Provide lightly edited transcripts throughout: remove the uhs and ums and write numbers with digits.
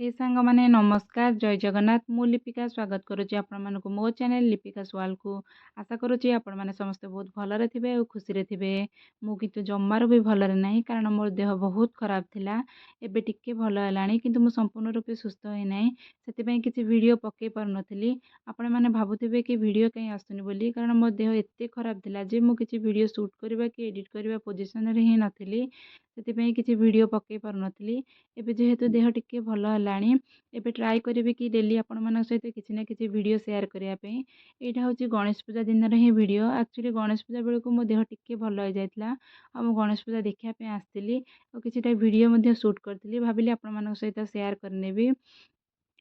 हे सांग माने नमस्कार जय जगन्नाथ मु लिपिका स्वागत करुच्ची आपण मानक मो चैनल लिपिका स्वाल को आशा करुच्ची आपण माने समस्त बहुत भलरे थिबे और खुशी रे थिबे। मु किंतु जम्मार भी भलरे नाही कारण मोर देह बहुत खराब थिला। एबे टिके भल हेलाणी किंतु मु संपूर्ण रूपे सुस्थ होई नाही सेति पई किछि वीडियो पके पर नथिली। आपण माने भाबुथिबे कि वीडियो कहीं आसुनी बोली कारण मो देह एते खराब थिला जे मु किछि वीडियो शूट करबा कि एडिट करबा पोजीशन रे ही नथिली सेति पई किछि वीडियो पके पर नथिली। एबे जेहेतु देह टिके भल हेलाणी एबे ट्राई करिवे कि डेली आपण मन सहित किछि ना किछि वीडियो शेयर करिया पे। एटा होची गणेश पूजा दिन रे ही वीडियो एक्चुअली गणेश पूजा बेल को मो देह टिके भल हो जाइतला आ मो गणेश पूजा देखिया पे आस्तिली और किछिटा वीडियो मध्ये शूट करथिली भाबिली आपण मन सहित शेयर करनेबी।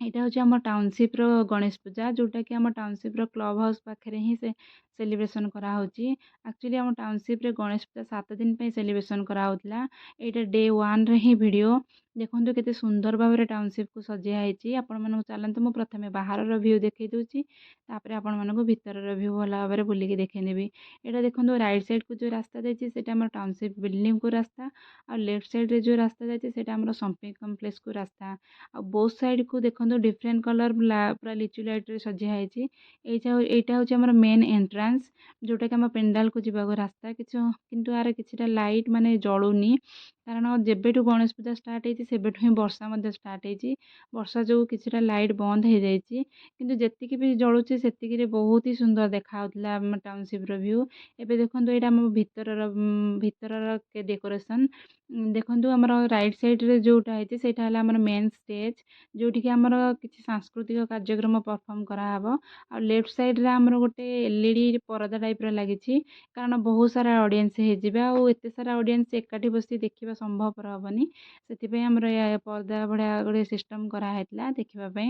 एटा होची हमर टाउनशिप रो गणेश पूजा जोटा कि हमर टाउनशिप रो क्लब हाउस पाखरे ही से सेलिब्रेशन करा होची। एक्चुअली हमर टाउनशिप रे गणेश पूजा 7 दिन पे सेलिब्रेशन करा होतला। एटा डे 1 रे ही वीडियो देखंतु केते सुंदर भाबरे टाउनशिप को सजिया हेची। आपण मन चलंतु मु प्रथमे बाहर रो व्यू देखै दोची तापरे आपण मन को भीतर रो व्यू भला भाबरे बुली के देखै नेबी। एटा देखंतु राइट साइड को जो रास्ता देची सेटा हमर टाउनशिप बिल्डिंग को रास्ता और लेफ्ट साइड रे जो रास्ता जाची सेटा हमर शॉपिंग कॉम्प्लेक्स को रास्ता आ बोथ साइड को देखंतु डिफरेंट कलर पूरा लिचु लाइट रे सजिया हेची। एटा होची हमर मेन एंट्रेंस जोटा कि हम पेंडाल को जीवा को रास्ता किंतु आर किछिटा लाइट माने जळुनी कारण जेबेठु गणेश पूजा स्टार्ट हेची सेबेठु ही वर्षा मध्ये स्टार्ट हेची। वर्षा जो किछिटा लाइट बंद हे जाइची किंतु जेतिकी भी जळुची सेतिकी रे बहुत ही सुंदर देखा होतला हम टाउनशिप रो व्यू। एबे देखंतु एटा हम भीतर रो के डेकोरेशन देखंतु हमर राइट साइड रे जोटा हेची सेटा हला हमर मेन स्टेज जोठी कि हमर किछि सांस्कृतिक कार्यक्रम परफॉर्म करा हबो। आ लेफ्ट साइड रे हमर गोटे एलईडी परदा टाइप रो लागिछि कारण बहुत सारा ऑडियंस हे जिबा और एते सारा ऑडियंस एकाठी बसी देखिबा संभव रहबनी सेति पे हमर या परदा बढिया गोटे सिस्टम करा हेतला देखिबा पे।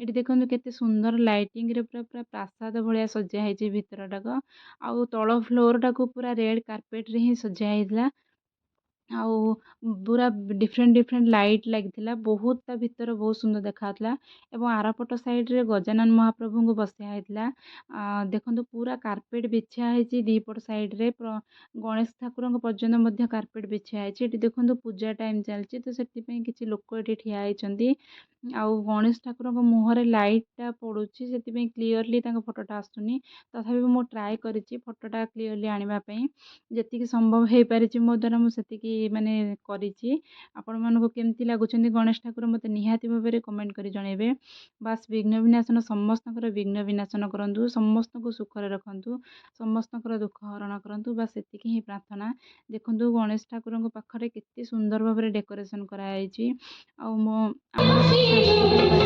एठी देखंतु केते सुंदर लाइटिंग रे पूरा प्रासाद भलिया सज्जा हेछि भीतरटाको आ तळ फ्लोर टाको पूरा रेड कार्पेट रे ही सज्जा हेतला आउ पूरा डिफरेंट डिफरेंट लाइट लगी बहुत ता भीतर बहुत सुंदर देखा एवं आरपट साइड रे गजानन महाप्रभु को बसिया होता। देखो पूरा कार्पेट बिछा है दीपट साइड रे गणेश ठाकुर पर्यटन कार्पेट बिछा है। देखो पूजा टाइम चलती तो से किसी लोक ये ठिया होती आउ गणेश ठाकुर मुहर लाइट टा पड़ू से क्लीयरली फोटोटा आसुनी तथापि मु ट्राए करी फोटोटा क्लीयरली आने जी संभव हो पारि मो द्वारा मुझे माने करिछि। आपण मानको केमती लागुछन्ती गणेश ठाकुर मते निहाती भाबरे कमेंट करी जणेबे। बास विघ्न विनाशन समस्तकर विघ्न विनाशन करंतु समस्तको सुखरे रखंतु समस्तकर दुख हरण करंतु बास एतिकी ही प्रार्थना। देखंतु गणेश ठाकुर पाखरे केते सुंदर भाबरे डेकोरेशन करायछि आ मो हमर सांस्कृतिक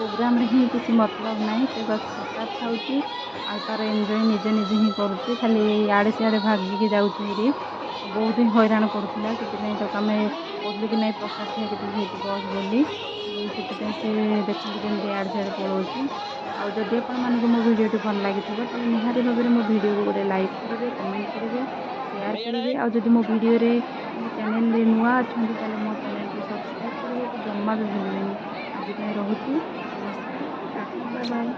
ପ୍ରୋଗ୍ରାମରେ ହିଁ କିଛି ମତଲବ ନାହିଁ। ସେ ବାସ୍ ପ୍ରସାଦ ଖାଉଛି ଆଉ ତାର ଏନ୍ଜୟ ନିଜେ ନିଜେ ହିଁ କରୁଛି। ଖାଲି ଇଆଡ଼େ ସିଆଡ଼େ ଭାଗିକି ଯାଉଛି ହେରି। ବହୁତ ହିଁ ହଇରାଣ କରୁଥିଲା। ସେଥିପାଇଁ ତାକୁ ଆମେ କହୁଥିଲୁ କି ନାଇଁ ପ୍ରସାଦ ଖାଇକି ତୁ ସେଇଠି ବସ ବୋଲି। ସେଥିପାଇଁ ସେ ଦେଖନ୍ତୁ କେମିତି ଇଆଡ଼େ ସିଆଡ଼େ ପଳଉଛି। ଆଉ ଯଦି ଆପଣମାନଙ୍କୁ ମୋ ଭିଡ଼ିଓଟି ଭଲ ଲାଗିଥିବ ତାହେଲେ ନିହାତି ଭାବରେ ମୋ ଭିଡ଼ିଓକୁ ଗୋଟେ ଲାଇକ୍ କରିବେ, କମେଣ୍ଟ କରିବେ, ସେୟାର କରିବେ। ଆଉ ଯଦି ମୋ ଭିଡ଼ିଓରେ ମୋ ଚ୍ୟାନେଲରେ ନୂଆ ଅଛନ୍ତି ତାହେଲେ ମୋ ଚ୍ୟାନେଲକୁ ସବସ୍କ୍ରାଇବ୍ କରିବାକୁ ଜମା ବି ଭୁଲିବେନି। ଆଜି ପାଇଁ ରହୁଛି। ନମସ୍କାର, ଟାଟା, ବାଏ ବାଏ।